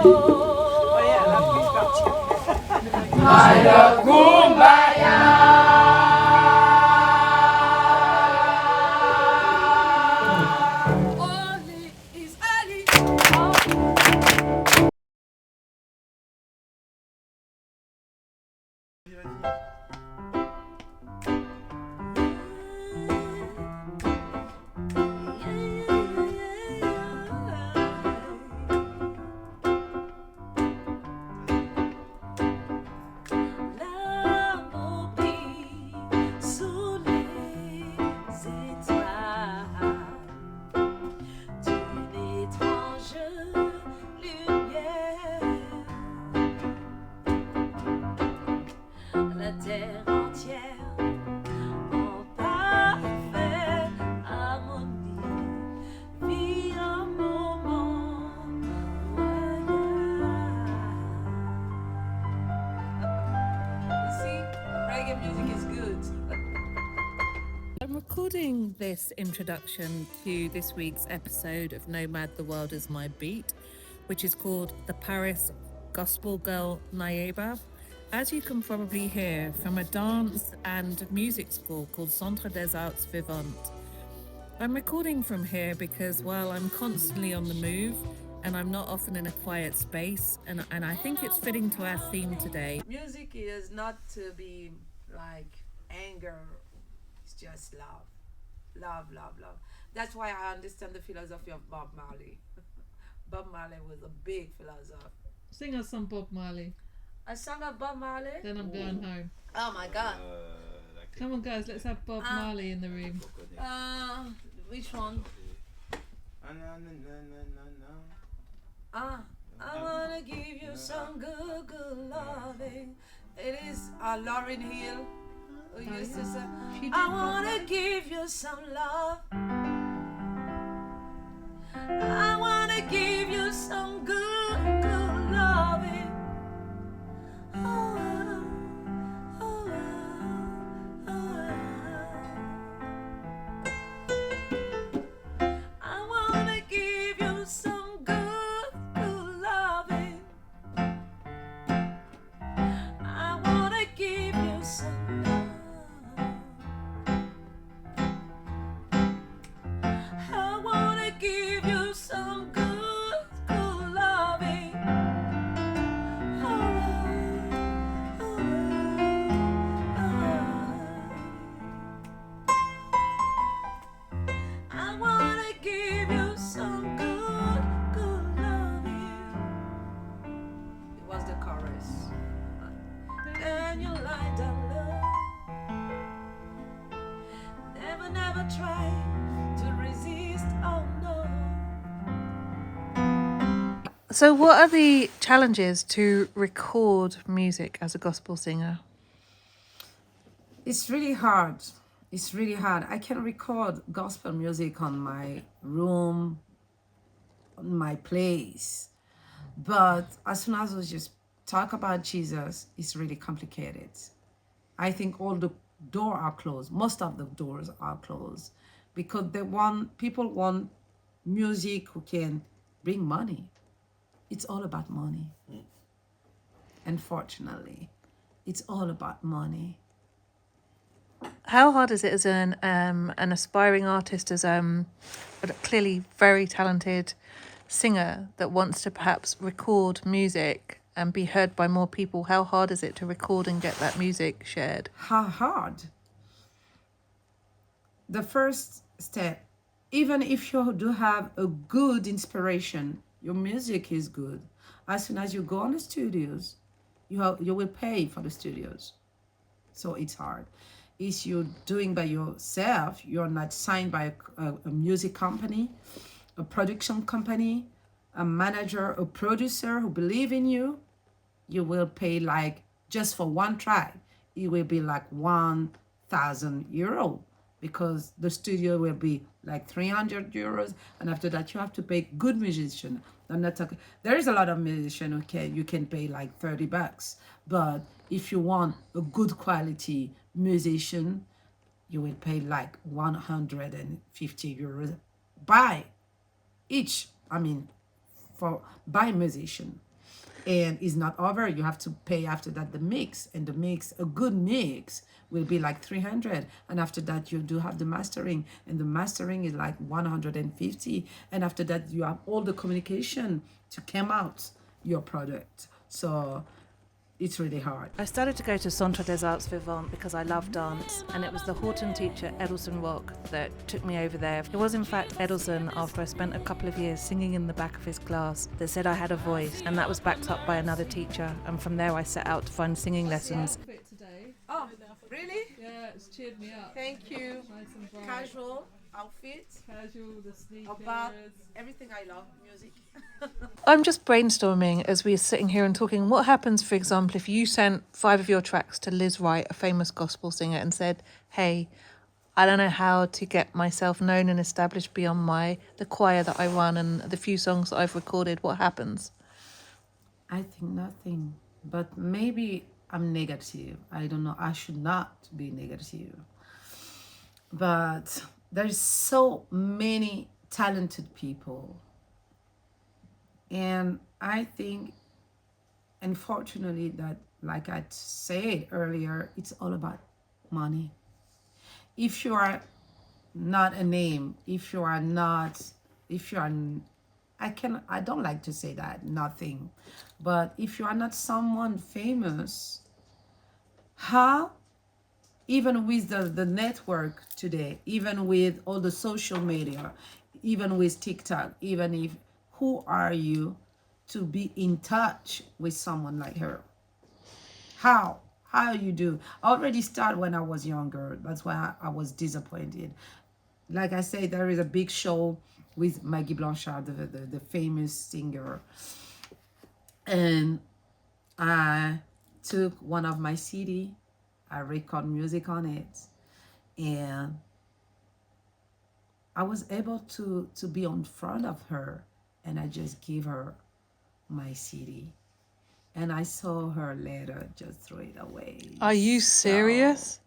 Oh yeah, that My love, kumbaya. Oli is Ali. L'amour brille sous les étoiles d'une étrange lumière. La terre entière en parfaite harmonie vit un moment royal. You see, reggae music is good. I'm recording this introduction to this week's episode of Nomad The World Is My Beat, which is called The Paris Gospel Girl Naayeba, as you can probably hear from a dance and music school called Centre des Arts Vivantes. I'm recording from here because, well, I'm constantly on the move and I'm not often in a quiet space, and I think it's fitting to our theme today. Music is not to be like anger, it's just love. Love, love, love. That's why I understand the philosophy of Bob Marley. Bob Marley was a big philosopher. Sing us some Bob Marley. A song of Bob Marley? Then I'm going home. Oh my god. Come on, guys, let's have Bob Marley in the room. Which one? I wanna give you some good, good loving. It is Lauryn Hill who used to say, I wanna give you some love. I wanna give you some good, good loving. Oh, oh, oh, oh. I wanna give you some good, good loving. I wanna give you some love. I wanna give you some good, good loving. Oh, oh, oh. I wanna give you some good, good loving. It was the chorus. Can you lie down low? Never, never try to resist. Oh no. So, what are the challenges to record music as a gospel singer? It's really hard. It's really hard. I can record gospel music on my room, on my place. But as soon as we just talk about Jesus, it's really complicated. I think all the doors are closed. Most of the doors are closed because people want music who can bring money. It's all about money. Unfortunately, it's all about money. How hard is it as an aspiring artist, as a clearly very talented singer that wants to perhaps record music and be heard by more people? How hard is it to record and get that music shared? How hard? The first step, even if you do have a good inspiration, your music is good. As soon as you go on the studios, you will pay for the studios. So it's hard. If you're doing by yourself, you're not signed by a music company, a production company, a manager, a producer who believe in you, you will pay like, just for one track, it will be like 1,000 euro, because the studio will be like 300 euros. And after that, you have to pay good musician. I'm not talking, there is a lot of musician, okay, you can pay like $30. But if you want a good quality musician, you will pay like 150 euros by each, by musician. And it's not over. You have to pay after that the mix, and the mix, a good mix, will be like 300, and after that you do have the mastering, and the mastering is like 150, and after that you have all the communication to come out your product. So it's really hard. I started to go to Centre des Arts Vivants because I love dance, and it was the Horton teacher Edelson Rock that took me over there. It was in fact Edelson, after I spent a couple of years singing in the back of his class, that said I had a voice, and that was backed up by another teacher, and from there I set out to find singing lessons. Outfit today. Oh, really? Yeah, it's cheered me up. Thank you. Nice and bright. Casual outfit Casual, the sneakers. about everything I love, music. I'm just brainstorming as we're sitting here and talking. What happens, for example, if you sent 5 of your tracks to Liz Wright, a famous gospel singer, and said, hey, I don't know how to get myself known and established beyond the choir that I run and the few songs that I've recorded? What happens? I think nothing, but maybe I'm negative. I don't know. I should not be negative. But there's so many talented people. And I think, unfortunately, that, like I said earlier, it's all about money. If you are not a name, if you are, I don't like to say that, nothing. But if you are not someone famous, how, even with the network today, even with all the social media, even with TikTok, even if, who are you to be in touch with someone like her? How you do? I already started when I was younger. That's why I was disappointed. Like I say, there is a big show with Maggie Blanchard, the famous singer. And I took one of my CD, I record music on it, and I was able to be on front of her, and I just give her my CD. And I saw her later just throw it away. Are you serious?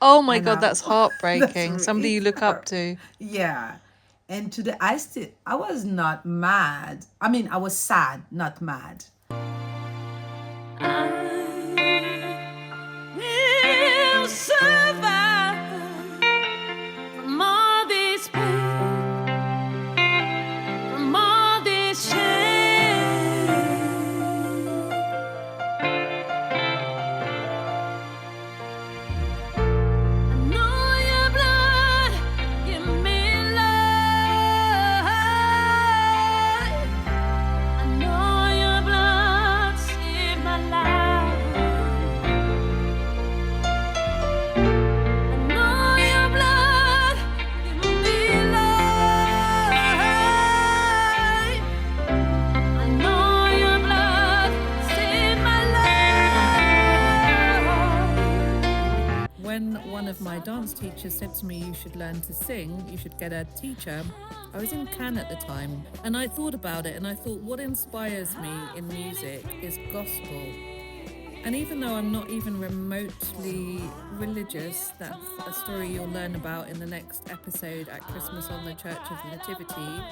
Oh my God, that's heartbreaking. That's Somebody you look up to. Yeah. And today I was not mad. I mean, I was sad, not mad. Will survive from all this pain, from all this shame. I know your blood give me life. I know your blood saved my life. I know your blood give me life. I know your blood saved my life. When one of my dance teachers said to me, you should learn to sing, you should get a teacher, I was in Cannes at the time, and I thought about it, and I thought what inspires me in music is gospel. And even though I'm not even remotely religious, that's a story you'll learn about in the next episode at Christmas on the Church of the Nativity,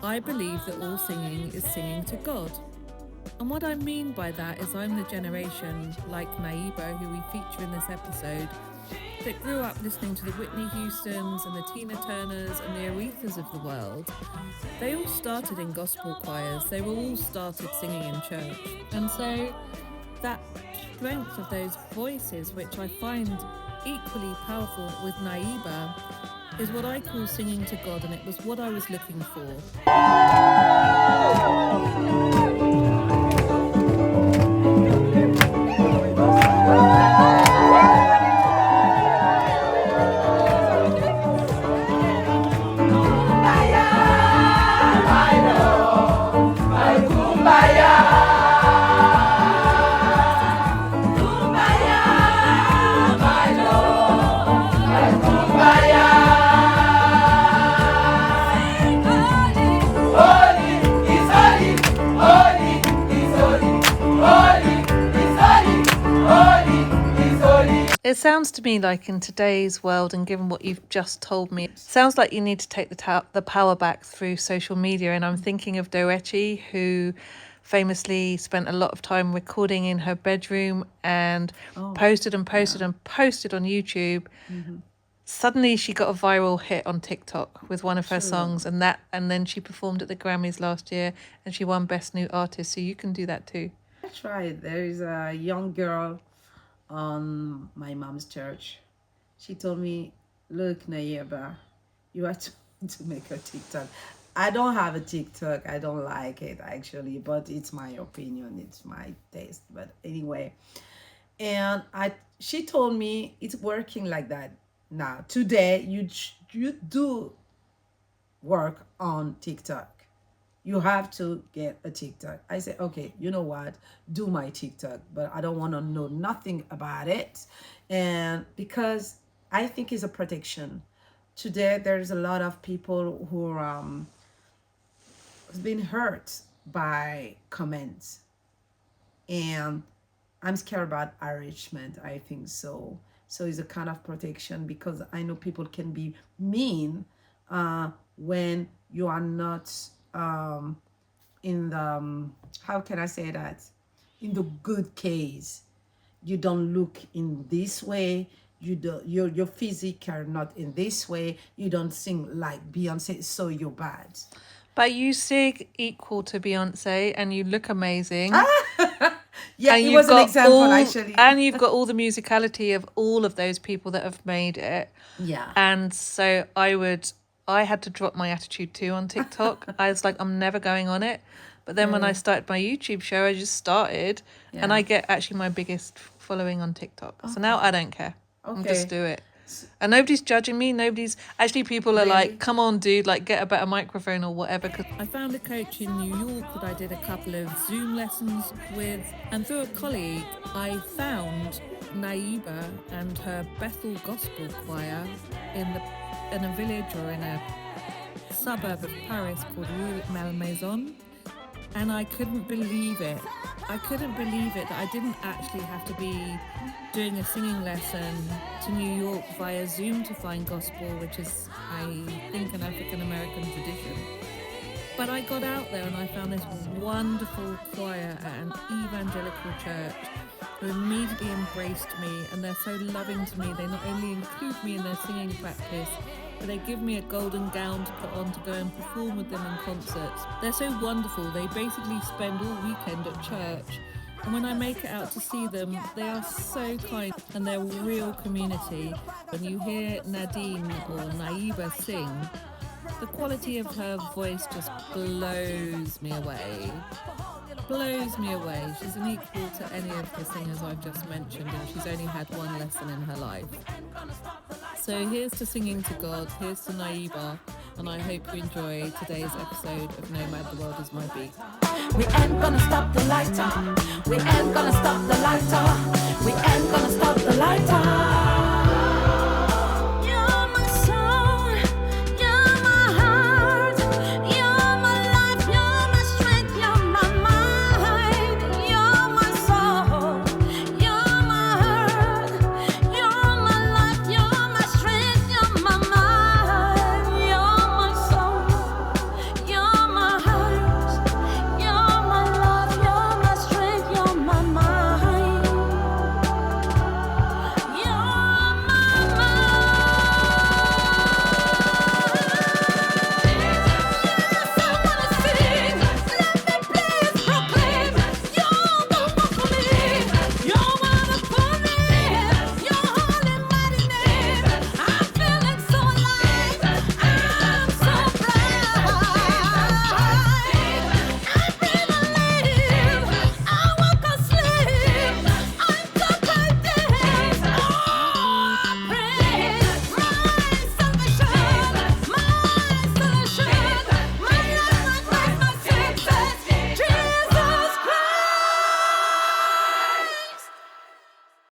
I believe that all singing is singing to God. And what I mean by that is I'm the generation, like Naayeba, who we feature in this episode, that grew up listening to the Whitney Houstons and the Tina Turners and the Arethas of the world. They all started in gospel choirs. They were all started singing in church. And so that strength of those voices, which I find equally powerful with Naayeba, is what I call singing to God, and it was what I was looking for. It sounds to me like in today's world, and given what you've just told me, it sounds like you need to take the power back through social media. And I'm thinking of Doechi, who famously spent a lot of time recording in her bedroom and Oh, posted and posted and posted on YouTube. Suddenly she got a viral hit on TikTok with one of her True. songs, and then she performed at the Grammys last year and she won Best New Artist. So you can do that too. That's right. There is a young girl on my mom's church. She told me, look, Naayeba, you have to make a TikTok. I don't have a TikTok. I don't like it actually, but it's my opinion. It's my taste. But anyway, and she told me it's working like that now. Today, you do work on TikTok. You have to get a TikTok. I said, okay, you know what? Do my TikTok, but I don't want to know nothing about it. And because I think it's a protection. Today, there's a lot of people who has been hurt by comments. And I'm scared about harassment. I think so. So it's a kind of protection because I know people can be mean when you are not in the how can I say that, in the good case. You don't look in this way, you don't, your physique are not in this way, you don't sing like Beyonce, so you're bad. But you sing equal to Beyonce and you look amazing. Yeah, And it you've was an got example actually. And you've got all the musicality of all of those people that have made it. Yeah. And so I had to drop my attitude too on TikTok. I was like, I'm never going on it. But then when I started my YouTube show, I just started and I get actually my biggest following on TikTok. So now I don't care. I'm Okay. just do it. And nobody's judging me. People are like, come on, dude, like get a better microphone or whatever. Cause I found a coach in New York that I did a couple of Zoom lessons with. And through a colleague, I found Naayeba and her Bethel Gospel Choir in a village or in a suburb of Paris called Rueil Malmaison. And I couldn't believe it. I couldn't believe it that I didn't actually have to be doing a singing lesson to New York via Zoom to find gospel, which is, I think, an African-American tradition. But I got out there and I found this wonderful choir at an evangelical church who immediately embraced me, and they're so loving to me. They not only include me in their singing practice, but they give me a golden gown to put on to go and perform with them in concerts. They're so wonderful. They basically spend all weekend at church. And when I make it out to see them, they are so kind and they're a real community. When you hear Nadine or Naayeba sing, the quality of her voice just blows me away. Blows me away. She's an equal to any of the singers I've just mentioned, and she's only had one lesson in her life. So here's to singing to God, here's to Naayeba, and I hope you enjoy today's episode of Nomad, the World Is My Beat. We ain't gonna stop the lighter. We ain't gonna stop the lighter. We ain't gonna stop the lighter.